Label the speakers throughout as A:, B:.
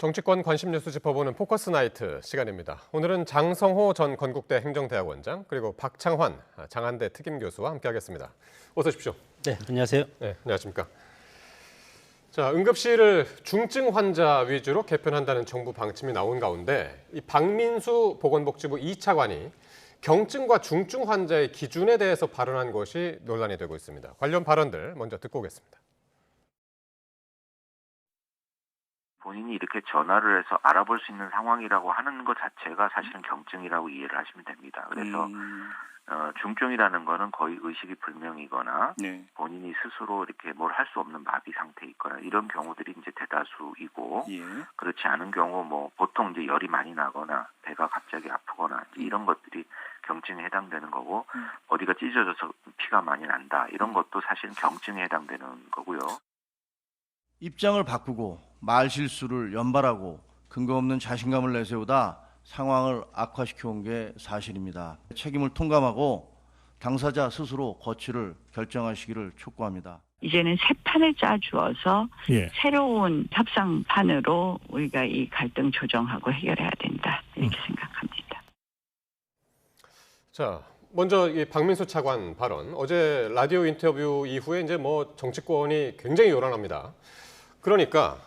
A: 정치권 관심 뉴스 짚어보는 포커스 나이트 시간입니다. 오늘은 장성호 전 건국대 행정대학원장 그리고 박창환 장한대 특임교수와 함께하겠습니다. 어서 오십시오.
B: 네, 안녕하세요.
A: 네, 안녕하십니까. 자, 응급실을 중증 환자 위주로 개편한다는 정부 방침이 나온 가운데 이 박민수 보건복지부 2차관이 경증과 중증 환자의 기준에 대해서 발언한 것이 논란이 되고 있습니다. 관련 발언들 먼저 듣고 오겠습니다.
C: 본인이 이렇게 전화를 해서 알아볼 수 있는 상황이라고 하는 것 자체가 사실은 경증이라고 이해를 하시면 됩니다. 그래서 중증이라는 거는 거의 의식이 불명이거나
D: 네.
C: 본인이 스스로 이렇게 뭘 할 수 없는 마비 상태에 있거나 이런 경우들이 이제 대다수이고
D: 예.
C: 그렇지 않은 경우 뭐 보통 이제 열이 많이 나거나 배가 갑자기 아프거나 이런 것들이 경증에 해당되는 거고 어디가 찢어져서 피가 많이 난다 이런 것도 사실은 경증에 해당되는 거고요.
E: 입장을 바꾸고 말실수를 연발하고 근거 없는 자신감을 내세우다 상황을 악화시켜온 게 사실입니다. 책임을 통감하고 당사자 스스로 거취를 결정하시기를 촉구합니다.
F: 이제는 새 판을 짜주어서
D: 예.
F: 새로운 협상판으로 우리가 이 갈등 조정하고 해결해야 된다 이렇게 생각합니다.
A: 자, 먼저 이 박민수 차관 발언. 어제 라디오 인터뷰 이후에 이제 뭐 정치권이 굉장히 요란합니다. 그러니까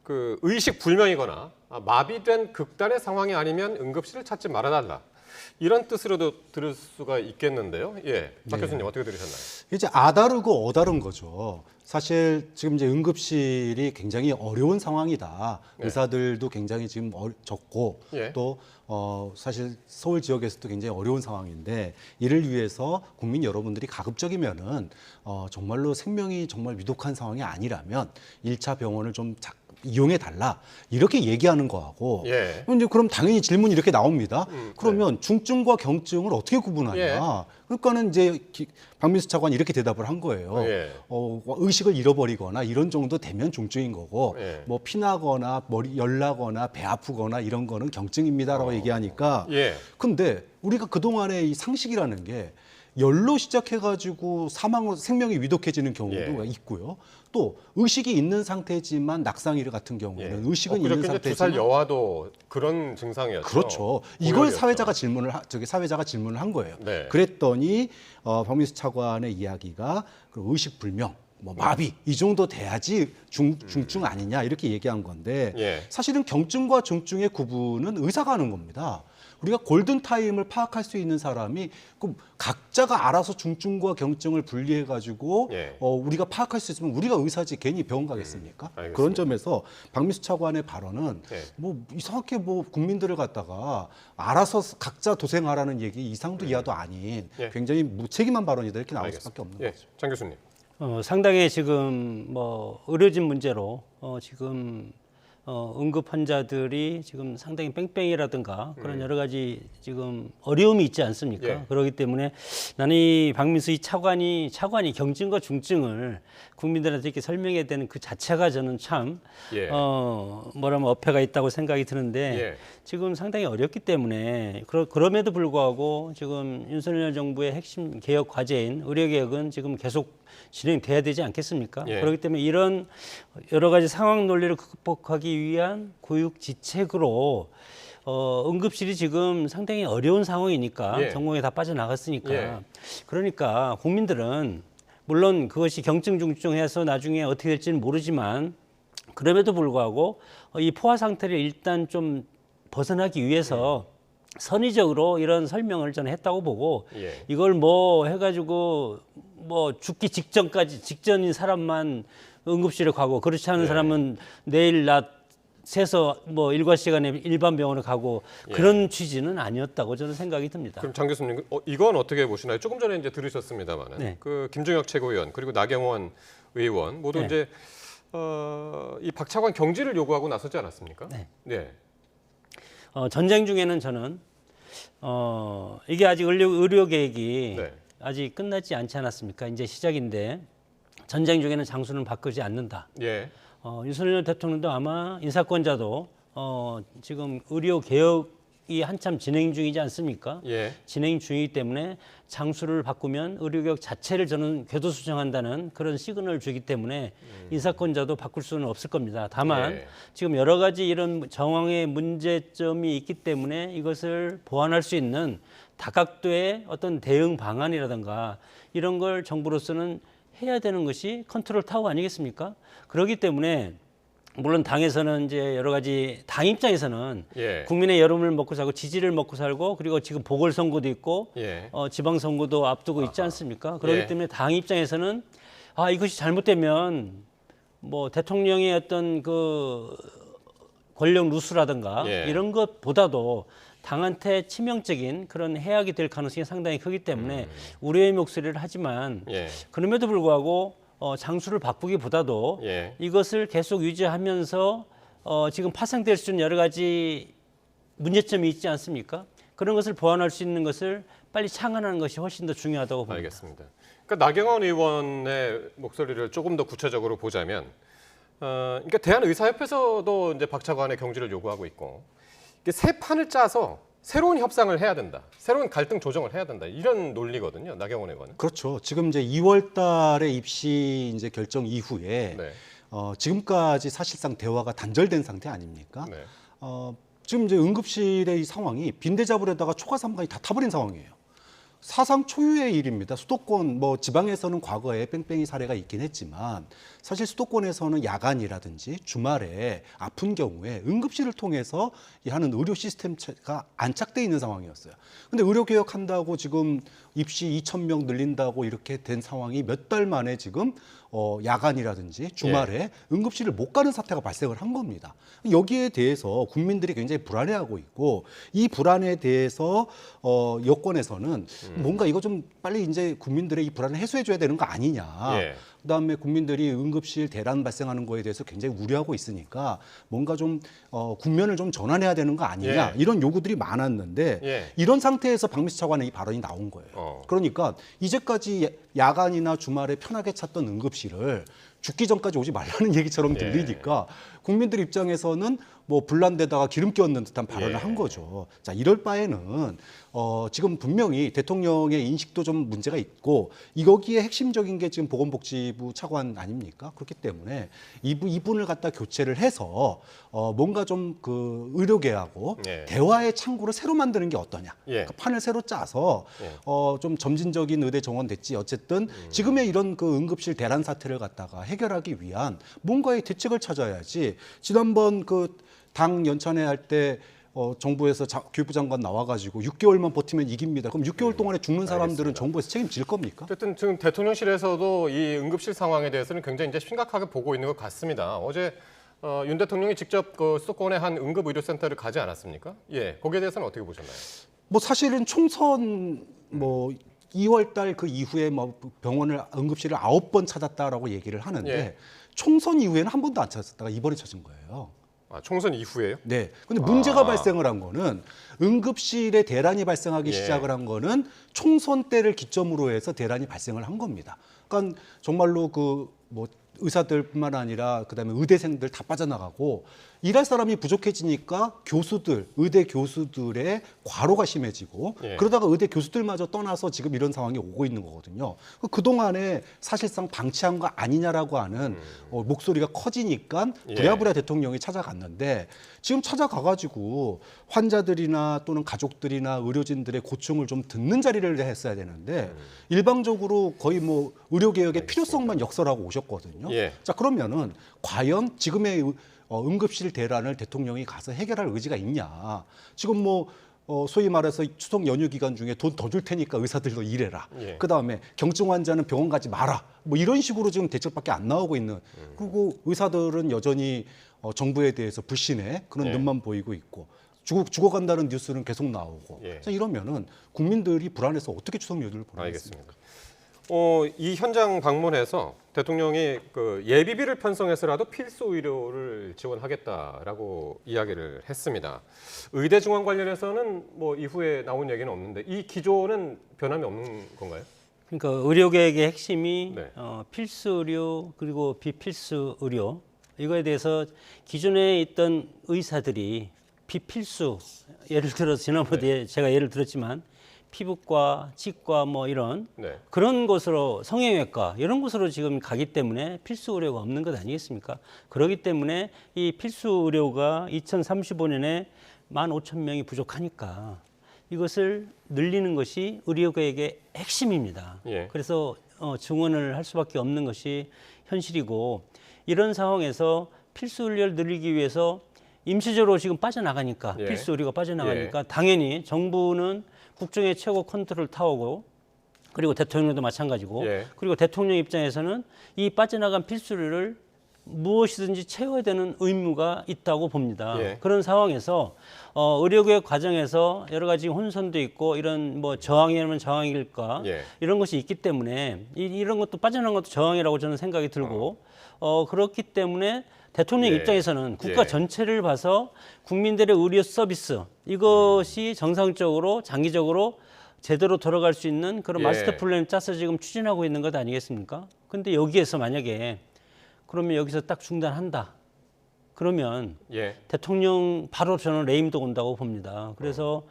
A: 그 의식 불명이거나 마비된 극단의 상황이 아니면 응급실을 찾지 말아달라. 이런 뜻으로도 들을 수가 있겠는데요. 예, 박 교수님 어떻게 들으셨나요?
G: 이제 아다르고 어다른 거죠. 사실 지금 이제 응급실이 굉장히 어려운 상황이다.
A: 네.
G: 의사들도 굉장히 지금 적고
A: 예.
G: 또 사실 서울 지역에서도 굉장히 어려운 상황인데 이를 위해서 국민 여러분들이 가급적이면은 정말로 생명이 정말 위독한 상황이 아니라면 1차 병원을 좀 이용해 달라 이렇게 얘기하는 거하고
A: 예.
G: 이제 그럼 당연히 질문이 이렇게 나옵니다. 그러면
A: 네.
G: 중증과 경증을 어떻게 구분하냐?
A: 예.
G: 그러니까는 이제 박민수 차관이 이렇게 대답을 한 거예요.
A: 예.
G: 의식을 잃어버리거나 이런 정도 되면 중증인 거고
A: 예.
G: 뭐 피나거나 머리 열나거나 배 아프거나 이런 거는 경증입니다라고 얘기하니까
A: 예.
G: 근데 우리가 그동안의 이 상식이라는 게 열로 시작해가지고 생명이 위독해지는 경우도
A: 예.
G: 있고요. 또 의식이 있는 상태지만 낙상일 같은 경우에는 의식은 있는
A: 그저께 이제 2살
G: 상태지만
A: 여화도 그런 증상이었죠.
G: 그렇죠. 이걸
A: 고열이었죠.
G: 사회자가 질문을 한 거예요.
A: 네.
G: 그랬더니 박민수 차관의 이야기가 그 의식 불명, 뭐 마비 이 정도 돼야지 중증 아니냐 이렇게 얘기한 건데
A: 예.
G: 사실은 경증과 중증의 구분은 의사가 하는 겁니다. 우리가 골든 타임을 파악할 수 있는 사람이 그 각자가 알아서 중증과 경증을 분리해 가지고
A: 예.
G: 우리가 파악할 수 있으면 우리가 의사지 괜히 병원 가겠습니까?
A: 알겠습니다.
G: 그런 점에서 박민수 차관의 발언은
A: 예.
G: 뭐 이상하게 뭐 국민들을 갖다가 알아서 각자 도생하라는 얘기 이상도 이하도 아닌
A: 예.
G: 굉장히 무책임한 발언이다 이렇게 나올
A: 알겠습니다.
G: 수밖에 없는
A: 예,
G: 거죠.
A: 장 교수님.
B: 상당히 지금 뭐 의료진 문제로 지금 응급 환자들이 지금 상당히 뺑뺑이라든가 그런 여러 가지 지금 어려움이 있지 않습니까?
A: 예.
B: 그렇기 때문에 나는 이 박민수 이 차관이 경증과 중증을 국민들한테 이렇게 설명해야 되는 그 자체가 저는 참
A: 예.
B: 뭐라면 어폐가 있다고 생각이 드는데
A: 예.
B: 지금 상당히 어렵기 때문에 그럼에도 불구하고 지금 윤석열 정부의 핵심 개혁 과제인 의료개혁은 지금 계속 진행돼야 되지 않겠습니까?
A: 예.
B: 그렇기 때문에 이런 여러 가지 상황 논리를 극복하기 위한 고육지책으로 응급실이 지금 상당히 어려운 상황이니까
A: 예.
B: 전공에 다 빠져나갔으니까
A: 예.
B: 그러니까 국민들은 물론 그것이 경증 중증해서 나중에 어떻게 될지는 모르지만 그럼에도 불구하고 이 포화 상태를 일단 좀 벗어나기 위해서 선의적으로 이런 설명을 저는 했다고 보고
A: 예.
B: 이걸 뭐 해가지고 뭐 죽기 직전인 사람만 응급실에 가고 그렇지 않은
A: 예.
B: 사람은 내일 낮 새서 뭐 일과 시간에 일반 병원을 가고
A: 예.
B: 그런 취지는 아니었다고 저는 생각이 듭니다.
A: 그럼 장 교수님, 이건 어떻게 보시나요? 조금 전에 이제 들으셨습니다만은
B: 네.
A: 그 김종혁 최고위원 그리고 나경원 의원 모두
B: 네.
A: 이제 이 박 차관 경질을 요구하고 나서지 않았습니까?
B: 네.
A: 네.
B: 전쟁 중에는 저는 이게 아직 의료 계획이
A: 네.
B: 아직 끝나지 않지 않았습니까? 이제 시작인데 전쟁 중에는 장수는 바꾸지 않는다.
A: 예.
B: 윤석열 대통령도 아마 인사권자도 지금 의료 개혁 한참 진행 중이지 않습니까?
A: 예.
B: 진행 중이기 때문에 장소를 바꾸면 의료개혁 자체를 저는 궤도수정한다는 그런 시그널을 주기 때문에 인사권자도 바꿀 수는 없을 겁니다. 다만
A: 예.
B: 지금 여러 가지 이런 정황의 문제점이 있기 때문에 이것을 보완할 수 있는 다각도의 어떤 대응 방안이라든가 이런 걸 정부로서는 해야 되는 것이 컨트롤 타워 아니겠습니까? 그렇기 때문에 물론 당에서는 이제 여러 가지 당 입장에서는
A: 예.
B: 국민의 여름을 먹고 살고 지지를 먹고 살고 그리고 지금 보궐선거도 있고
A: 예.
B: 지방선거도 앞두고 있지 않습니까? 그렇기
A: 예.
B: 때문에 당 입장에서는 이것이 잘못되면 뭐 대통령의 어떤 그 권력 누수라든가
A: 예.
B: 이런 것보다도 당한테 치명적인 그런 해악이 될 가능성이 상당히 크기 때문에 우려의 목소리를 하지만
A: 예.
B: 그럼에도 불구하고 장수를 바꾸기보다도
A: 예.
B: 이것을 계속 유지하면서 지금 파생될 수 있는 여러 가지 문제점이 있지 않습니까? 그런 것을 보완할 수 있는 것을 빨리 창안하는 것이 훨씬 더 중요하다고 봅니다.
A: 알겠습니다. 그러니까 나경원 의원의 목소리를 조금 더 구체적으로 보자면, 그러니까 대한의사협회에서도 이제 박 차관의 경질을 요구하고 있고, 이게 새 판을 짜서 새로운 협상을 해야 된다, 새로운 갈등 조정을 해야 된다 이런 논리거든요. 나경원 의원은.
G: 그렇죠. 지금 이제 2월 달에 입시 이제 결정 이후에
A: 네.
G: 지금까지 사실상 대화가 단절된 상태 아닙니까?
A: 네.
G: 지금 이제 응급실의 이 상황이 빈대잡으려다가 초과 3관이 다 타버린 상황이에요. 사상 초유의 일입니다. 수도권 뭐 지방에서는 과거에 뺑뺑이 사례가 있긴 했지만 사실 수도권에서는 야간이라든지 주말에 아픈 경우에 응급실을 통해서 하는 의료 시스템가 안착돼 있는 상황이었어요. 근데 의료 개혁한다고 지금 입시 2,000명 늘린다고 이렇게 된 상황이 몇 달 만에 지금 야간이라든지 주말에 응급실을 못 가는 사태가 발생을 한 겁니다. 여기에 대해서 국민들이 굉장히 불안해하고 있고 이 불안에 대해서 여권에서는 뭔가 이거 좀 빨리 이제 국민들의 이 불안을 해소해줘야 되는 거 아니냐.
A: 예.
G: 그다음에 국민들이 응급실 대란 발생하는 거에 대해서 굉장히 우려하고 있으니까 뭔가 좀 국면을 좀 전환해야 되는 거 아니냐
A: 예.
G: 이런 요구들이 많았는데
A: 예.
G: 이런 상태에서 박민수 차관의 이 발언이 나온 거예요. 그러니까 이제까지 야간이나 주말에 편하게 찾던 응급실을 죽기 전까지 오지 말라는 얘기처럼 들리니까 국민들 입장에서는 뭐 불난데다가 기름 끼얹는 듯한 발언을 한 거죠. 자, 이럴 바에는 지금 분명히 대통령의 인식도 좀 문제가 있고 여기에 핵심적인 게 지금 보건복지부 차관 아닙니까? 그렇기 때문에 이분을 갖다 교체를 해서 뭔가 좀 그 의료계하고 대화의 창구를 새로 만드는 게 어떠냐? 그러니까 판을 새로 짜서 좀 점진적인 의대 정원 됐지. 어쨌든 지금의 이런 그 응급실 대란 사태를 갖다가 해결하기 위한 뭔가의 대책을 찾아야지. 지난번 그 당 연찬회 할 때 정부에서 교육부 장관 나와가지고 6개월만 버티면 이깁니다. 그럼 6개월 동안에 죽는 사람들은
A: 알겠습니다.
G: 정부에서 책임질 겁니까?
A: 어쨌든 지금 대통령실에서도 이 응급실 상황에 대해서는 굉장히 이제 심각하게 보고 있는 것 같습니다. 어제 윤 대통령이 직접 그 수도권의 한 응급의료센터를 가지 않았습니까? 예, 거기에 대해서는 어떻게 보셨나요?
G: 뭐 사실은 총선 뭐 2월 달 그 이후에 뭐 병원을 응급실을 9번 찾았다라고 얘기를 하는데 총선 이후에는 한 번도 안 찾았다가 이번에 찾은 거예요.
A: 총선 이후에요?
G: 네. 근데 문제가 발생을 한 거는 응급실에 대란이 발생하기 시작을 한 거는 총선 때를 기점으로 해서 대란이 발생을 한 겁니다. 그러니까 정말로 그 뭐 의사들뿐만 아니라 그다음에 의대생들 다 빠져나가고 일할 사람이 부족해지니까 교수들, 의대 교수들의 과로가 심해지고 그러다가 의대 교수들마저 떠나서 지금 이런 상황이 오고 있는 거거든요. 그동안에 사실상 방치한 거 아니냐라고 하는 목소리가 커지니까 부랴부랴 대통령이 찾아갔는데 지금 찾아가가지고 환자들이나 또는 가족들이나 의료진들의 고충을 좀 듣는 자리를 했어야 되는데 일방적으로 거의 뭐 의료개혁의 필요성만 역설하고 오셨거든요. 자, 그러면은 과연 지금의 응급실 대란을 대통령이 가서 해결할 의지가 있냐. 지금 뭐 소위 말해서 추석 연휴 기간 중에 돈 더 줄 테니까 의사들도 일해라. 그다음에 경증 환자는 병원 가지 마라. 뭐 이런 식으로 지금 대책밖에 안 나오고 있는. 그리고 의사들은 여전히 정부에 대해서 불신의 그런 눈만 보이고 있고 죽어간다는 뉴스는 계속 나오고. 자, 이러면은 국민들이 불안해서 어떻게 추석 연휴를 보내겠습니까?
A: 알겠습니다. 이 현장 방문해서 대통령이 그 예비비를 편성해서라도 필수 의료를 지원하겠다라고 이야기를 했습니다. 의대 증원 관련해서는 뭐 이후에 나온 얘기는 없는데 이 기조는 변함이 없는 건가요?
B: 그러니까 의료계획의 핵심이 필수 의료 그리고 비필수 의료 이거에 대해서 기존에 있던 의사들이 비필수, 예를 들어 지난번에 제가 예를 들었지만 피부과, 치과 뭐 이런
A: 네.
B: 그런 곳으로 성형외과 이런 곳으로 지금 가기 때문에 필수 의료가 없는 것 아니겠습니까? 그렇기 때문에 이 필수 의료가 2035년에 15,000명이 부족하니까 이것을 늘리는 것이 의료계획의 핵심입니다.
A: 예.
B: 그래서 증원을 할 수밖에 없는 것이 현실이고 이런 상황에서 필수 의료를 늘리기 위해서 임시적으로 지금 빠져나가니까
A: 예.
B: 필수 의료가 빠져나가니까 당연히 정부는 국정의 최고 컨트롤 타워고 그리고 대통령도 마찬가지고
A: 예.
B: 그리고 대통령 입장에서는 이 빠져나간 필수 의료를 무엇이든지 채워야 되는 의무가 있다고 봅니다.
A: 예.
B: 그런 상황에서 의료개혁 과정에서 여러 가지 혼선도 있고 이런 뭐 저항이라면 저항일까
A: 예.
B: 이런 것이 있기 때문에 이런 것도 빠져나간 것도 저항이라고 저는 생각이 들고 그렇기 때문에 대통령
A: 예.
B: 입장에서는 국가
A: 예.
B: 전체를 봐서 국민들의 의료 서비스 이것이 정상적으로 장기적으로 제대로 돌아갈 수 있는 그런
A: 예.
B: 마스터 플랜을 짜서 지금 추진하고 있는 것 아니겠습니까? 근데 여기에서 만약에 그러면 여기서 딱 중단한다. 그러면
A: 예.
B: 대통령 바로 저는 레임도 온다고 봅니다. 그래서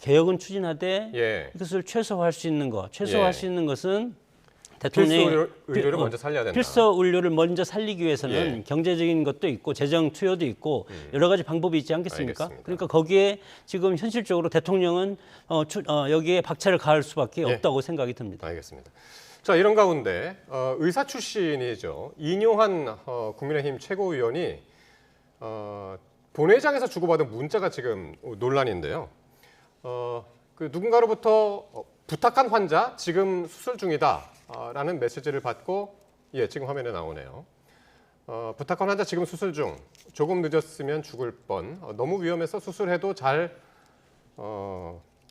B: 개혁은 추진하되
A: 예.
B: 이것을 최소화할 수 있는 것, 최소화할
A: 예.
B: 수 있는 것은
A: 필수
B: 대통령이
A: 의료를 먼저 살려야 된다.
B: 필수 의료를 먼저 살리기 위해서는
A: 예.
B: 경제적인 것도 있고 재정 투여도 있고 여러 가지 방법이 있지 않겠습니까?
A: 알겠습니다.
B: 그러니까 거기에 지금 현실적으로 대통령은 여기에 박차를 가할 수밖에
A: 예.
B: 없다고 생각이 듭니다.
A: 알겠습니다. 자, 이런 가운데 의사 출신이죠. 이뇨한 국민의힘 최고위원이 본회의장에서 주고받은 문자가 지금 논란인데요. 그 누군가로부터 부탁한 환자 지금 수술 중이다라는 메시지를 받고 지금 화면에 나오네요. 부탁한 환자 지금 수술 중. 조금 늦었으면 죽을 뻔. 너무 위험해서 수술해도 잘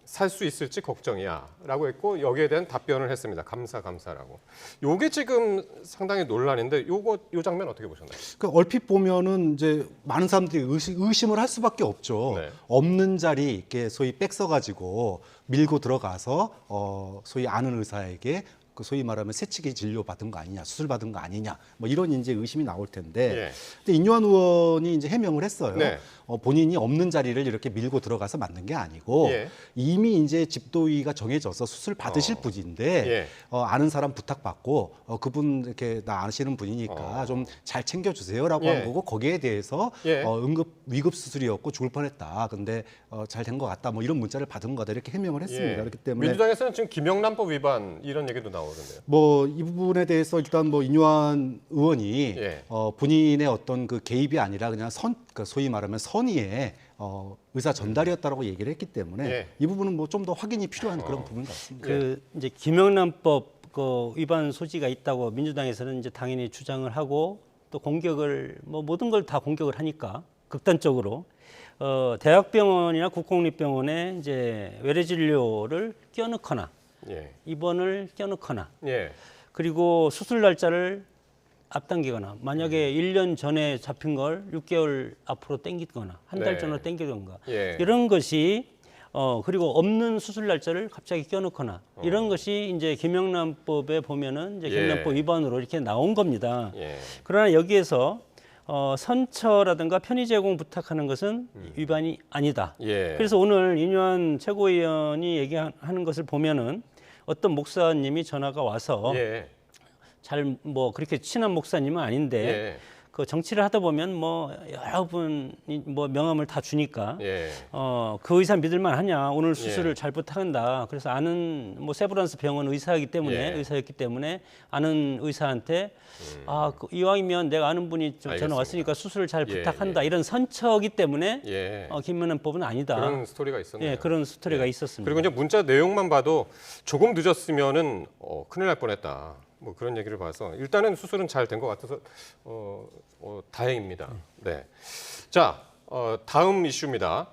A: 살 수 있을지 걱정이야라고 했고 여기에 대한 답변을 했습니다. 감사라고. 요게 지금 상당히 논란인데 요 장면 어떻게 보셨나요?
G: 그 얼핏 보면은 이제 많은 사람들이 의심을 할 수밖에 없죠.
A: 네.
G: 없는 자리 이렇게 소위 빽서 가지고 밀고 들어가서 소위 아는 의사에게 그 소위 말하면 새치기 진료 받은 거 아니냐, 수술 받은 거 아니냐, 뭐 이런 이제 의심이 나올 텐데,
A: 예.
G: 근데 인요한 의원이 이제 해명을 했어요.
A: 네.
G: 본인이 없는 자리를 이렇게 밀고 들어가서 맞는 게 아니고
A: 예.
G: 이미 이제 집도의가 정해져서 수술 받으실 분인데
A: 예.
G: 아는 사람 부탁받고 그분 이렇게 나 아시는 분이니까 좀 잘 챙겨주세요라고
A: 예.
G: 한 거고 거기에 대해서
A: 예.
G: 응급 위급 수술이었고 죽을 뻔했다. 근데 잘 된 것 같다. 뭐 이런 문자를 받은 거다 이렇게 해명을 했습니다. 그렇기 때문에
A: 민주당에서는 지금 김영란법 위반 이런 얘기도 나오는데요.
G: 뭐 이 부분에 대해서 일단 뭐 인요한 의원이
A: 예.
G: 본인의 어떤 그 개입이 아니라 그냥 그 소위 말하면 선의의 의사 전달이었다라고 얘기를 했기 때문에
A: 예.
G: 이 부분은 뭐 좀 더 확인이 필요한 그런 부분 같습니다.
B: 그 이제 김영란법 그 위반 소지가 있다고 민주당에서는 이제 당연히 주장을 하고 또 공격을 뭐 모든 걸 다 공격을 하니까 극단적으로 대학병원이나 국공립병원에 이제 외래 진료를 껴넣거나
A: 예.
B: 입원을 껴넣거나
A: 예.
B: 그리고 수술 날짜를 앞당기거나 만약에 1년 전에 잡힌 걸 6개월 앞으로 당기거나 한 달
A: 네.
B: 전으로 당기던가
A: 예.
B: 이런 것이 그리고 없는 수술 날짜를 갑자기 껴넣거나 이런 것이 이제 김영란법에 보면은 이제
A: 예.
B: 김영란법 위반으로 이렇게 나온 겁니다.
A: 예.
B: 그러나 여기에서 선처라든가 편의 제공 부탁하는 것은 위반이 아니다.
A: 예.
B: 그래서 오늘 인요한 최고위원이 얘기하는 것을 보면은 어떤 목사님이 전화가 와서
A: 예.
B: 잘 뭐 그렇게 친한 목사님은 아닌데
A: 예.
B: 그 정치를 하다 보면 뭐 여러분이 뭐 명함을 다 주니까
A: 예.
B: 그 의사 믿을만 하냐 오늘 수술을
A: 예.
B: 잘 부탁한다. 그래서 아는 뭐 세브란스 병원 의사이기 때문에
A: 예.
B: 의사였기 때문에 아는 의사한테 그 이왕이면 내가 아는 분이 좀 전화
A: 알겠습니다.
B: 왔으니까 수술을 잘
A: 예,
B: 부탁한다 이런 선처이기 때문에
A: 예.
B: 김영란법은 아니다.
A: 그런 스토리가 있었네요.
B: 예, 그런 스토리가
A: 예.
B: 있었습니다.
A: 그리고 이제 문자 내용만 봐도 조금 늦었으면은 큰일 날 뻔했다. 뭐 그런 얘기를 봐서 일단은 수술은 잘 된 것 같아서 다행입니다. 네. 자, 다음 이슈입니다.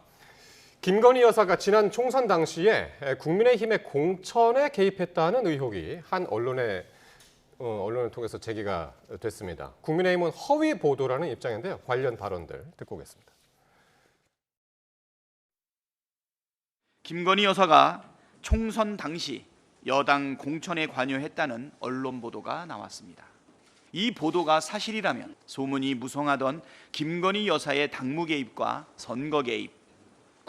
A: 김건희 여사가 지난 총선 당시에 국민의힘의 공천에 개입했다는 의혹이 한 언론을 통해서 제기가 됐습니다. 국민의힘은 허위 보도라는 입장인데요. 관련 발언들 듣고 오겠습니다.
D: 김건희 여사가 총선 당시 여당 공천에 관여했다는 언론 보도가 나왔습니다. 이 보도가 사실이라면 소문이 무성하던 김건희 여사의 당무 개입과 선거 개입,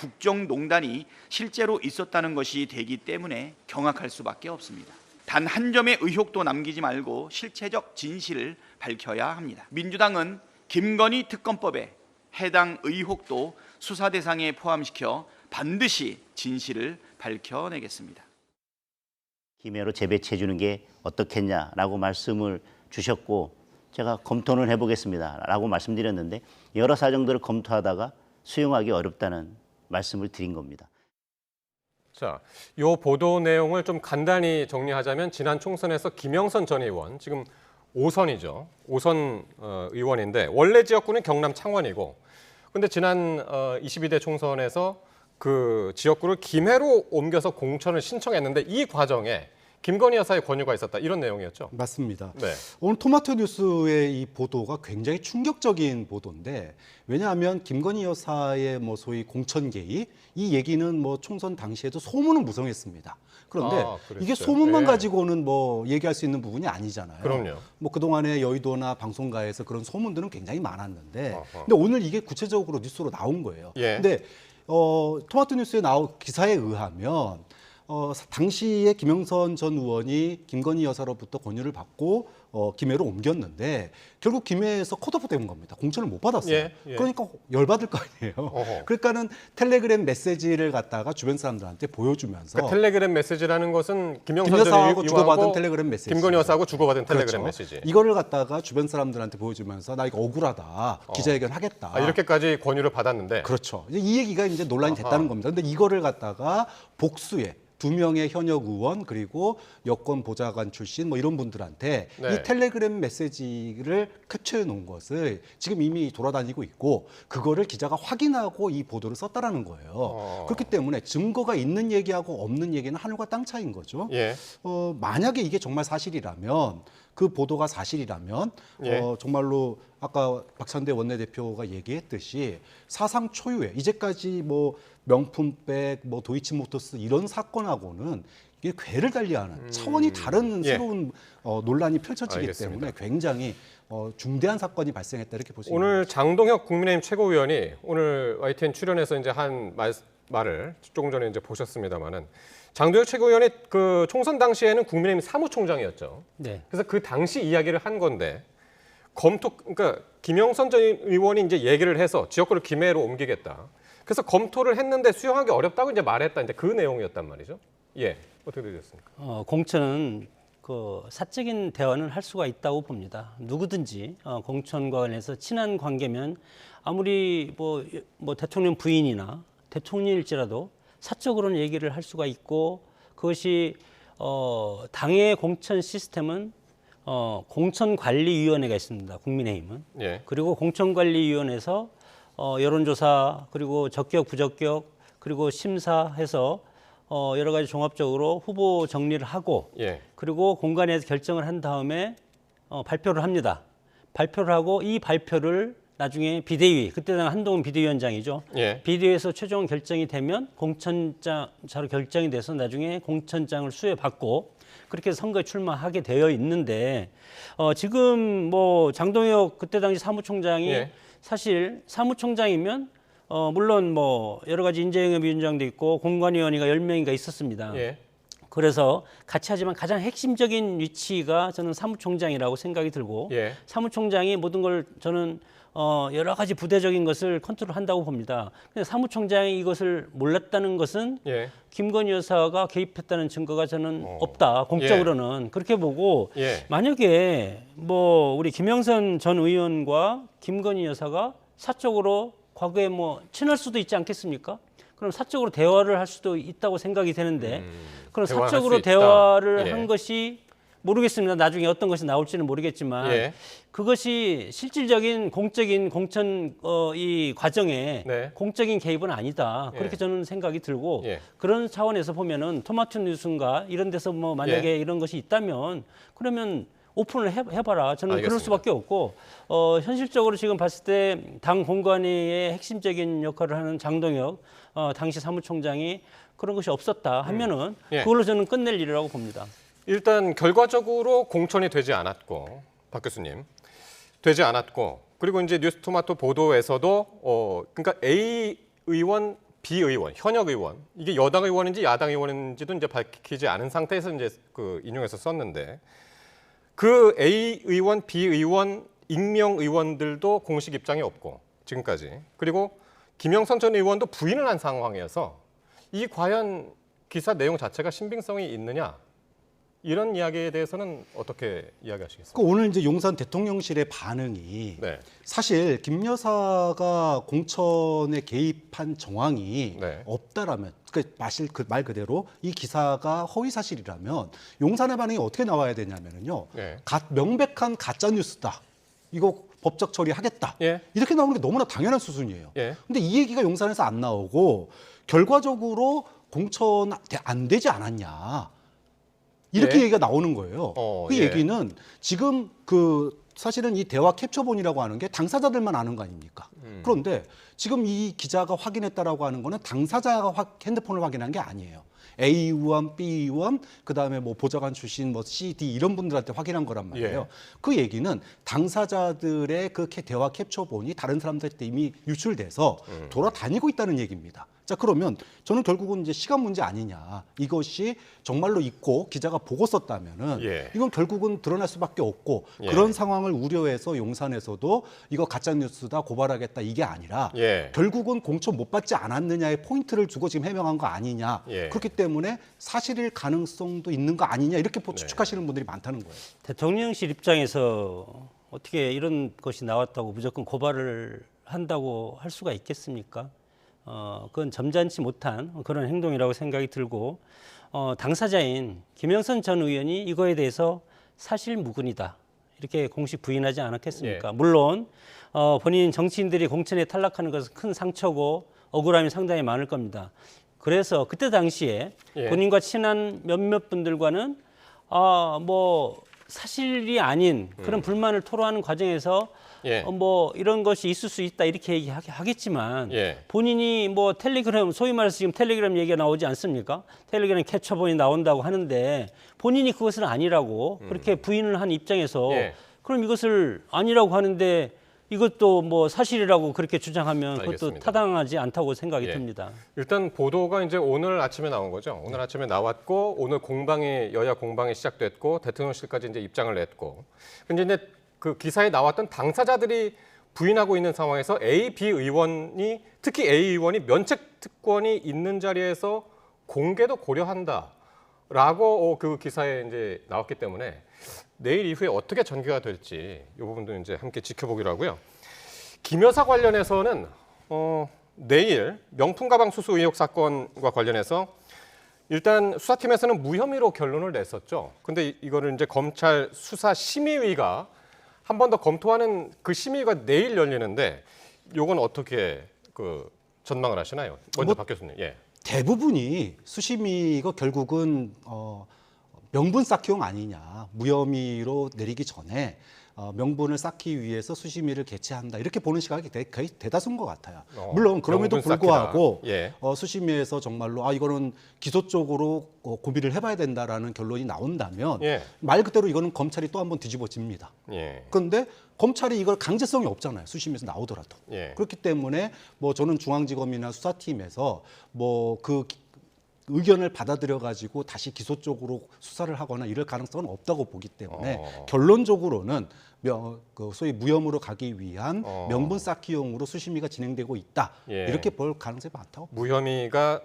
D: 국정농단이 실제로 있었다는 것이 되기 때문에 경악할 수밖에 없습니다. 단 한 점의 의혹도 남기지 말고 실체적 진실을 밝혀야 합니다. 민주당은 김건희 특검법에 해당 의혹도 수사 대상에 포함시켜 반드시 진실을 밝혀내겠습니다.
H: 김해로 재배치해 주는 게 어떻겠냐라고 말씀을 주셨고 제가 검토는 해보겠습니다라고 말씀드렸는데 여러 사정들을 검토하다가 수용하기 어렵다는 말씀을 드린 겁니다.
A: 자, 이 보도 내용을 좀 간단히 정리하자면 지난 총선에서 김영선 전 의원, 지금 5선이죠. 5선 의원인데 원래 지역구는 경남 창원이고 근데 지난 22대 총선에서 그 지역구를 김해로 옮겨서 공천을 신청했는데 이 과정에 김건희 여사의 권유가 있었다 이런 내용이었죠.
G: 맞습니다.
A: 네.
G: 오늘 토마토 뉴스의 이 보도가 굉장히 충격적인 보도인데 왜냐하면 김건희 여사의 뭐 소위 공천 개입 이 얘기는 뭐 총선 당시에도 소문은 무성했습니다. 그런데 이게 소문만
A: 네.
G: 가지고는 뭐 얘기할 수 있는 부분이 아니잖아요.
A: 그럼요.
G: 뭐 그동안에 여의도나 방송가에서 그런 소문들은 굉장히 많았는데
A: 어허.
G: 근데 오늘 이게 구체적으로 뉴스로 나온 거예요.
A: 예.
G: 근데 토마토 뉴스에 나온 기사에 의하면 당시에 김영선 전 의원이 김건희 여사로부터 권유를 받고 김해로 옮겼는데 결국 김해에서 컷오프 된 겁니다. 공천을 못 받았어요.
A: 예, 예.
G: 그러니까 열받을 거 아니에요.
A: 어허.
G: 그러니까는 텔레그램 메시지를 갖다가 주변 사람들한테 보여주면서
A: 그러니까 텔레그램 메시지라는 것은 김영선
G: 김
A: 전
G: 여사하고
A: 의원하고
G: 주고받은 텔레그램 메시지.
A: 김건희 여사하고 주고받은 텔레그램
G: 그렇죠.
A: 메시지.
G: 이거를 갖다가 주변 사람들한테 보여주면서 나 이거 억울하다. 기자회견 하겠다.
A: 이렇게까지 권유를 받았는데.
G: 그렇죠. 이 얘기가 이제 논란이 됐다는 겁니다. 근데 이거를 갖다가 복수해 2명의 현역 의원 그리고 여권 보좌관 출신 뭐 이런 분들한테
A: 네.
G: 이 텔레그램 메시지를 캡처해 놓은 것을 지금 이미 돌아다니고 있고 그거를 기자가 확인하고 이 보도를 썼다라는 거예요. 그렇기 때문에 증거가 있는 얘기하고 없는 얘기는 하늘과 땅 차이인 거죠.
A: 예.
G: 만약에 이게 정말 사실이라면 그 보도가 사실이라면
A: 예.
G: 정말로 아까 박찬대 원내대표가 얘기했듯이 사상 초유의 이제까지 뭐 명품백, 뭐 도이치모터스 이런 사건하고는 이게 궤를 달리하는 차원이 다른
A: 예.
G: 새로운 논란이 펼쳐지기
A: 알겠습니다.
G: 때문에 굉장히 중대한 사건이 발생했다 이렇게 볼 수 있는
A: 오늘
G: 거죠.
A: 장동혁 국민의힘 최고위원이 오늘 YTN 출연해서 이제 한 말을 조금 전에 이제 보셨습니다만은 장동혁 최고위원이 그 총선 당시에는 국민의힘 사무총장이었죠.
B: 네.
A: 그래서 그 당시 이야기를 한 건데 그러니까 김영선 전 의원이 이제 얘기를 해서 지역구를 김해로 옮기겠다. 그래서 검토를 했는데 수용하기 어렵다고 이제 말했다. 이제 그 내용이었단 말이죠. 예, 어떻게 되셨습니까?
B: 공천은 그 사적인 대화는 할 수가 있다고 봅니다. 누구든지 공천과 관련해서 친한 관계면 아무리 뭐 대통령 부인이나 대통령일지라도 사적으로는 얘기를 할 수가 있고 그것이 당의 공천 시스템은 공천관리위원회가 있습니다. 국민의힘은.
A: 예.
B: 그리고 공천관리위원회에서 여론조사 그리고 적격 부적격 그리고 심사해서 여러 가지 종합적으로 후보 정리를 하고
A: 예.
B: 그리고 공관위에서 결정을 한 다음에 발표를 합니다. 발표를 하고 이 발표를 나중에 비대위, 그때 한동훈 비대위원장이죠.
A: 예.
B: 비대위에서 최종 결정이 되면 공천자로 결정이 돼서 나중에 공천장을 수여받고 그렇게 해서 선거에 출마하게 되어 있는데 지금 뭐 장동혁 그때 당시 사무총장이
A: 예.
B: 사실 사무총장이면 물론 뭐 여러 가지 인재영입위원장도 있고 공관위원회가 10명인가 있었습니다.
A: 예.
B: 그래서 같이 하지만 가장 핵심적인 위치가 저는 사무총장이라고 생각이 들고
A: 예.
B: 사무총장이 모든 걸 저는 여러 가지 부대적인 것을 컨트롤한다고 봅니다. 근데 사무총장이 이것을 몰랐다는 것은
A: 예.
B: 김건희 여사가 개입했다는 증거가 저는 없다. 공적으로는 그렇게 보고
A: 예.
B: 만약에 뭐 우리 김영선 전 의원과 김건희 여사가 사적으로 과거에 뭐 친할 수도 있지 않겠습니까? 그럼 사적으로 대화를 할 수도 있다고 생각이 되는데 그럼
A: 대화할
B: 사적으로
A: 수 있다.
B: 대화를
A: 예.
B: 한 것이 모르겠습니다. 나중에 어떤 것이 나올지는 모르겠지만
A: 예.
B: 그것이 실질적인 공적인 공천 이 과정에
A: 네.
B: 공적인 개입은 아니다. 그렇게
A: 예.
B: 저는 생각이 들고
A: 예.
B: 그런 차원에서 보면은 토마토 뉴스인가 이런 데서 뭐 만약에
A: 예.
B: 이런 것이 있다면 그러면 오픈을 해봐라. 저는 그럴
A: 알겠습니다.
B: 수밖에 없고 현실적으로 지금 봤을 때 당 공관위의 핵심적인 역할을 하는 장동혁 당시 사무총장이 그런 것이 없었다 하면은
A: 예.
B: 그걸로 저는 끝낼 일이라고 봅니다.
A: 일단 결과적으로 공천이 되지 않았고 박 교수님 되지 않았고 그리고 이제 뉴스토마토 보도에서도 그러니까 A 의원 비의원, 현역 의원, 이게 여당 의원인지 야당 의원인지도 이제 밝히지 않은 상태에서 이제 그 인용해서 썼는데 그 A 의원, B 의원, 익명 의원들도 공식 입장이 없고 지금까지 그리고 김영선 전 의원도 부인을 한 상황이어서 이 과연 기사 내용 자체가 신빙성이 있느냐 이런 이야기에 대해서는 어떻게 이야기하시겠습니까?
G: 그 오늘 이제 용산 대통령실의 반응이
A: 네.
G: 사실 김 여사가 공천에 개입한 정황이
A: 네.
G: 없다라면 말 그대로 이 기사가 허위 사실이라면 용산의 반응이 어떻게 나와야 되냐면요.
A: 네.
G: 명백한 가짜 뉴스다. 이거 법적 처리하겠다.
A: 예.
G: 이렇게 나오는 게 너무나 당연한 수준이에요.
A: 예.
G: 근데 이 얘기가 용산에서 안 나오고 결과적으로 공천 안 되지 않았냐. 이렇게
A: 예.
G: 얘기가 나오는 거예요. 그
A: 예.
G: 얘기는 지금 사실은 이 대화 캡처본이라고 하는 게 당사자들만 아는 거 아닙니까? 그런데 지금 이 기자가 확인했다라고 하는 거는 당사자가 핸드폰을 확인한 게 아니에요. A 의원, B 의원, 그다음에 뭐 보좌관 출신 뭐 C, D 이런 분들한테 확인한 거란 말이에요.
A: 예.
G: 그 얘기는 당사자들의 그 대화 캡처본이 다른 사람들한테 이미 유출돼서 돌아다니고 있다는 얘기입니다. 자, 그러면 저는 결국은 이제 시간 문제 아니냐. 이것이 정말로 있고 기자가 보고 썼다면은
A: 예.
G: 이건 결국은 드러날 수밖에 없고
A: 예.
G: 그런 상황을 우려해서 용산에서도 이거 가짜 뉴스다 고발하겠다 이게 아니라
A: 예.
G: 결국은 공천 못 받지 않았느냐의 포인트를 두고 지금 해명한 거 아니냐.
A: 예.
G: 그렇기 때문에 사실일 가능성도 있는 거 아니냐 이렇게
A: 네.
G: 추측하시는 분들이 많다는 거예요.
B: 대통령실 입장에서 어떻게 이런 것이 나왔다고 무조건 고발을 한다고 할 수가 있겠습니까? 그건 점잖지 못한 그런 행동이라고 생각이 들고 당사자인 김영선 전 의원이 이거에 대해서 사실 무근이다 이렇게 공식 부인하지 않았겠습니까?
A: 예.
B: 물론 본인 정치인들이 공천에 탈락하는 것은 큰 상처고 억울함이 상당히 많을 겁니다. 그래서 그때 당시에
A: 예.
B: 본인과 친한 몇몇 분들과는 뭐 사실이 아닌 그런 불만을 토로하는 과정에서
A: 예.
B: 뭐 이런 것이 있을 수 있다 이렇게 얘기하겠지만
A: 예.
B: 본인이 뭐 텔레그램 소위 말해서 지금 텔레그램 얘기가 나오지 않습니까? 텔레그램 캡처본이 나온다고 하는데 본인이 그것은 아니라고 그렇게 부인을 한 입장에서
A: 예.
B: 그럼 이것을 아니라고 하는데 이것도 뭐 사실이라고 그렇게 주장하면 그것도
A: 알겠습니다.
B: 타당하지 않다고 생각이
A: 예.
B: 듭니다.
A: 일단 보도가 이제 오늘 아침에 나온 거죠. 오늘 아침에 나왔고 오늘 여야 공방이 시작됐고 대통령실까지 이제 입장을 냈고. 근데 이제 그 기사에 나왔던 당사자들이 부인하고 있는 상황에서 A, B 의원이 특히 A 의원이 면책 특권이 있는 자리에서 공개도 고려한다라고 그 기사에 이제 나왔기 때문에 내일 이후에 어떻게 전개가 될지 이 부분도 이제 함께 지켜보기로 하고요. 김 여사 관련해서는 내일 명품 가방 수수 의혹 사건과 관련해서 일단 수사팀에서는 무혐의로 결론을 냈었죠. 근데 이거를 이제 검찰 수사심의위가 한 번 더 검토하는 그 심의가 내일 열리는데 요건 어떻게 전망을 하시나요? 먼저 박 교수님. 예.
G: 대부분이 수심위가 결국은 명분 쌓기용 아니냐. 무혐의로 내리기 전에 명분을 쌓기 위해서 수심위를 개최한다. 이렇게 보는 시각이 거의 대다수인 것 같아요. 물론 그럼에도
A: 명분
G: 불구하고
A: 예.
G: 수심위에서 정말로 이거는 기소 쪽으로 고비를 해봐야 된다라는 결론이 나온다면
A: 예.
G: 말 그대로 이거는 검찰이 또 한 번 뒤집어집니다.
A: 예.
G: 그런데 검찰이 이걸 강제성이 없잖아요. 수심에서 나오더라도.
A: 예.
G: 그렇기 때문에 뭐 저는 중앙지검이나 수사팀에서 뭐 그 의견을 받아들여 가지고 다시 기소 쪽으로 수사를 하거나 이럴 가능성은 없다고 보기 때문에 결론적으로는 소위 무혐의로 가기 위한 명분 쌓기용으로 수심위가 진행되고 있다.
A: 예.
G: 이렇게 볼 가능성이 많다고.
A: 무혐의가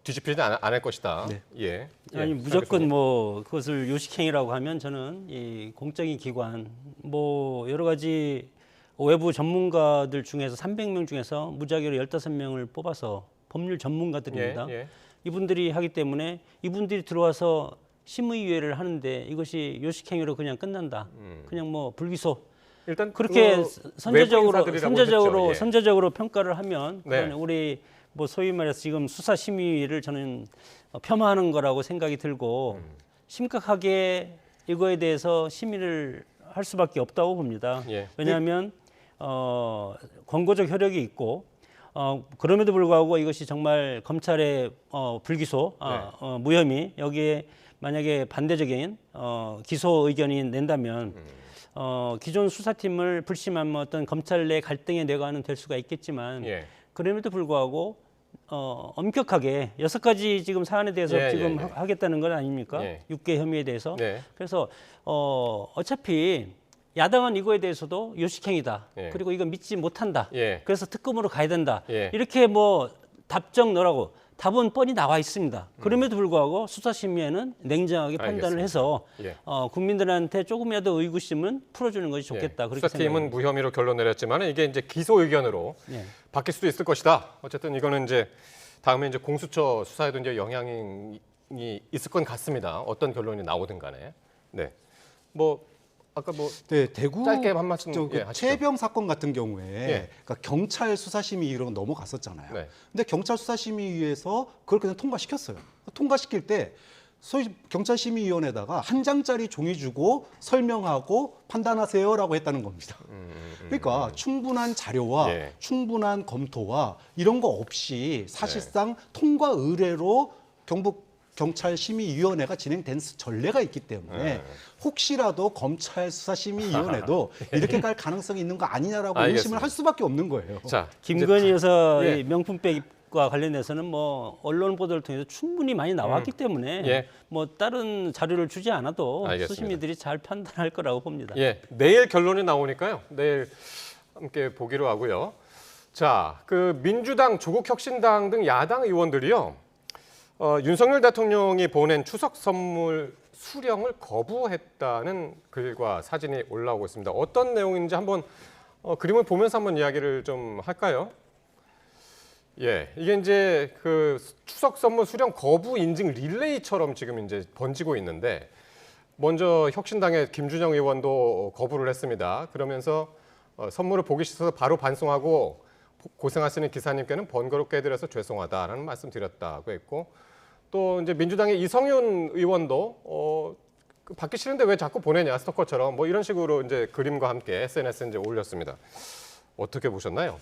A: 뒤집히지 않을 것이다.
G: 네.
A: 예.
B: 아니 무조건 뭐 그것을 요식행위라고 하면 저는 이 공적인 기관 뭐 여러 가지 외부 전문가들 중에서 300명 중에서 무작위로 15명을 뽑아서 법률 전문가들입니다.
A: 예.
B: 이분들이 하기 때문에 이분들이 들어와서 심의위회를 하는데 이것이 요식행위로 그냥 끝난다. 그냥 뭐 불기소.
A: 일단
B: 그렇게
A: 외부 인사들이라고 했죠. 예.
B: 선제적으로 평가를 하면
A: 네.
B: 그건 우리 뭐 소위 말해서 지금 수사 심의를 저는 폄하하는 거라고 생각이 들고 심각하게 이거에 대해서 심의를 할 수밖에 없다고 봅니다.
A: 예.
B: 왜냐하면 권고적 효력이 있고 그럼에도 불구하고 이것이 정말 검찰의 불기소, 무혐의 여기에 만약에 반대적인 기소 의견이 낸다면 기존 수사팀을 불심한 뭐 어떤 검찰 내 갈등의 내관은 될 수가 있겠지만
A: 예.
B: 그럼에도 불구하고 엄격하게 6가지 지금 사안에 대해서
A: 예,
B: 지금
A: 예, 예.
B: 하겠다는 건 아닙니까?
A: 예.
B: 6개 혐의에 대해서.
A: 네.
B: 그래서 어차피 야당은 이거에 대해서도 요식행위다.
A: 예.
B: 그리고 이거 믿지 못한다.
A: 예.
B: 그래서 특검으로 가야 된다.
A: 예.
B: 이렇게 뭐 답정 넣으라고 답은 뻔히 나와 있습니다. 그럼에도 불구하고 수사심의에는 냉정하게 판단을
A: 알겠습니다.
B: 해서
A: 예.
B: 국민들한테 조금이라도 의구심은 풀어주는 것이 좋겠다.
A: 예.
B: 그렇게
A: 수사팀은
B: 생각합니다.
A: 무혐의로 결론 내렸지만 이게 이제 기소 의견으로
B: 예.
A: 바뀔 수도 있을 것이다. 어쨌든 이거는 이제 다음에 이제 공수처 수사에도 이제 영향이 있을 것 같습니다. 어떤 결론이 나오든 간에. 네. 뭐 아까 뭐
G: 네, 대구
A: 짧게 한 말씀
G: 그
A: 하시죠.
G: 최병 사건 같은 경우에
A: 예.
G: 그러니까 경찰 수사심의위로 넘어갔었잖아요.
A: 네.
G: 근데 경찰 수사심의위에서 그걸 그냥 통과시켰어요. 통과시킬 때 소위 경찰심의위원회에다가 한 장짜리 종이 주고 설명하고 판단하세요라고 했다는 겁니다. 그러니까 충분한 자료와
A: 예.
G: 충분한 검토와 이런 거 없이 사실상 통과 의뢰로 경찰심의위원회가 진행된 전례가 있기 때문에 혹시라도 검찰 수사심의위원회도 이렇게 갈 가능성이 있는 거 아니냐라고
A: 알겠습니다.
G: 의심을 할 수밖에 없는 거예요.
A: 자,
B: 김건희
A: 이제
B: 여사
A: 예.
B: 이 명품백과 관련해서는 뭐 언론 보도를 통해서 충분히 많이 나왔기 때문에
A: 예.
B: 뭐 다른 자료를 주지 않아도
A: 알겠습니다.
B: 수심이들이 잘 판단할 거라고 봅니다.
A: 예, 내일 결론이 나오니까요. 내일 함께 보기로 하고요. 자, 그 민주당, 조국혁신당 등 야당 의원들이요. 윤석열 대통령이 보낸 추석 선물 수령을 거부했다는 글과 사진이 올라오고 있습니다. 어떤 내용인지 한번 그림을 보면서 한번 이야기를 좀 할까요? 예, 이게 이제 그 추석 선물 수령 거부 인증 릴레이처럼 지금 이제 번지고 있는데 먼저 혁신당의 김준영 의원도 거부를 했습니다. 그러면서 선물을 보기 싫어서 바로 반송하고 고생하시는 기사님께는 번거롭게 해드려서 죄송하다라는 말씀 드렸다고 했고 또 이제 민주당의 이성윤 의원도 받기 싫은데 왜 자꾸 보내냐 스토커처럼 뭐 이런 식으로 이제 그림과 함께 SNS에 이제 올렸습니다. 어떻게 보셨나요?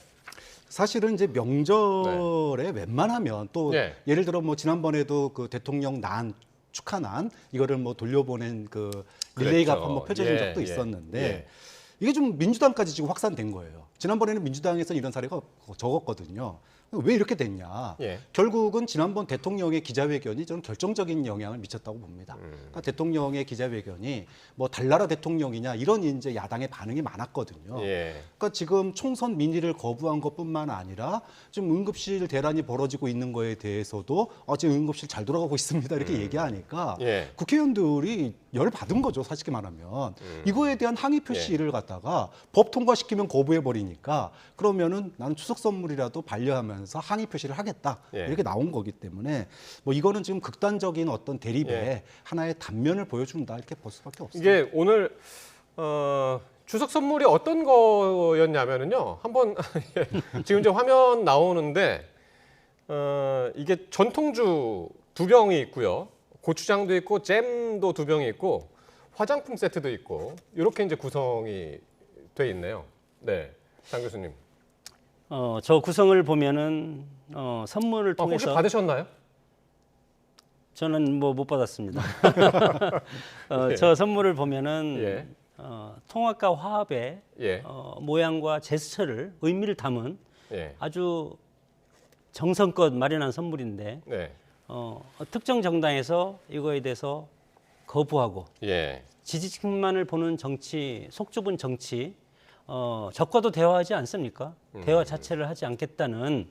G: 사실은 이제 명절에 웬만하면 또
A: 예.
G: 예를 들어 뭐 지난번에도 그 대통령 난 축하난 이거를 뭐 돌려보낸 그 릴레이가
A: 그랬죠.
G: 한번 펼쳐진
A: 예,
G: 적도
A: 예,
G: 있었는데
A: 예.
G: 이게 좀 민주당까지 지금 확산된 거예요. 지난번에는 민주당에서 이런 사례가 적었거든요. 왜 이렇게 됐냐?
A: 예.
G: 결국은 지난번 대통령의 기자회견이 저는 결정적인 영향을 미쳤다고 봅니다. 그러니까 대통령의 기자회견이 뭐 달나라 대통령이냐 이런 이제 야당의 반응이 많았거든요.
A: 예.
G: 그러니까 지금 총선 민의를 거부한 것뿐만 아니라 지금 응급실 대란이 벌어지고 있는 거에 대해서도 지금 응급실 잘 돌아가고 있습니다 이렇게 얘기하니까
A: 예.
G: 국회의원들이 열 받은 거죠. 솔직히 말하면 이거에 대한 항의 표시를 갖다가 법 통과시키면 거부해 버리니까 그러면은 나는 추석 선물이라도 반려하면서 항의 표시를 하겠다
A: 예.
G: 이렇게 나온 거기 때문에 뭐 이거는 지금 극단적인 어떤 대립의
A: 예.
G: 하나의 단면을 보여준다 이렇게 볼 수밖에 없습니다.
A: 이게 오늘 추석 선물이 어떤 거였냐면은요. 한번 지금 이제 화면 나오는데 이게 전통주 2병이 있고요. 고추장도 있고 잼도 2병이 있고 화장품 세트도 있고 이렇게 이제 구성이 돼 있네요. 네, 장 교수님.
B: 저 구성을 보면은 선물을
A: 혹시
B: 통해서
A: 받으셨나요?
B: 저는 뭐 못 받았습니다.
A: 예.
B: 저 선물을 보면은
A: 예.
B: 통합과 화합의
A: 예.
B: 모양과 제스처를 의미를 담은
A: 예.
B: 아주 정성껏 마련한 선물인데
A: 네.
B: 특정 정당에서 이거에 대해서 거부하고
A: 예.
B: 지지층만을 보는 정치, 속 좁은 정치, 적과도 대화하지 않습니까? 대화 자체를 하지 않겠다는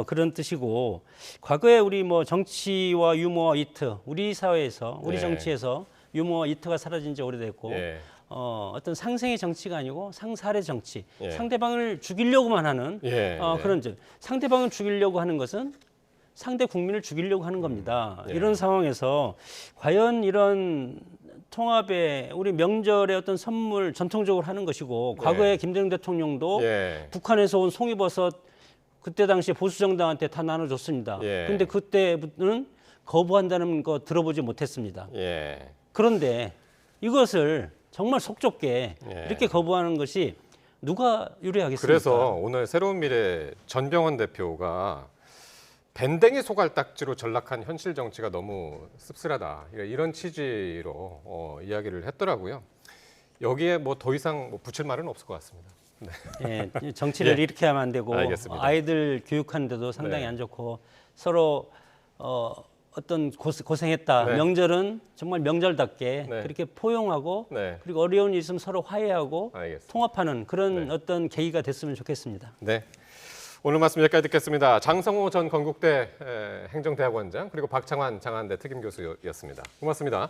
B: 그런 뜻이고 과거에 우리 뭐 정치와 유머와 이트, 우리 사회에서 우리
A: 예.
B: 정치에서 유머와 이트가 사라진 지 오래됐고
A: 예.
B: 어떤 상생의 정치가 아니고 상살의 정치,
A: 예.
B: 상대방을 죽이려고만 하는
A: 예.
B: 그런 상대방을 죽이려고 하는 것은 상대 국민을 죽이려고 하는 겁니다.
A: 예.
B: 이런 상황에서 과연 이런 통합에 우리 명절에 어떤 선물 전통적으로 하는 것이고 과거에 김대중 대통령도
A: 예.
B: 북한에서 온 송이버섯 그때 당시에 보수 정당한테 다 나눠줬습니다.
A: 예.
B: 근데 그때는 거부한다는 거 들어보지 못했습니다.
A: 예.
B: 그런데 이것을 정말 속 좁게
A: 예.
B: 이렇게 거부하는 것이 누가 유리하겠습니까?
A: 그래서 오늘 새로운 미래 전병헌 대표가 밴댕이 소갈딱지로 전락한 현실 정치가 너무 씁쓸하다 이런 취지로 이야기를 했더라고요. 여기에 뭐 더 이상 뭐 붙일 말은 없을 것 같습니다. 네.
B: 예, 정치를
A: 예.
B: 이렇게 하면 안 되고
A: 알겠습니다.
B: 아이들 교육하는데도 상당히
A: 네.
B: 안 좋고 서로 어떤 고생했다.
A: 네.
B: 명절은 정말 명절답게
A: 네.
B: 그렇게 포용하고
A: 네.
B: 그리고 어려운 일 있으면 서로 화해하고
A: 알겠습니다.
B: 통합하는 그런
A: 네.
B: 어떤 계기가 됐으면 좋겠습니다.
A: 네. 오늘 말씀 여기까지 듣겠습니다. 장성호 전 건국대 행정대학원장 그리고 박창환 장한대 특임교수였습니다. 고맙습니다.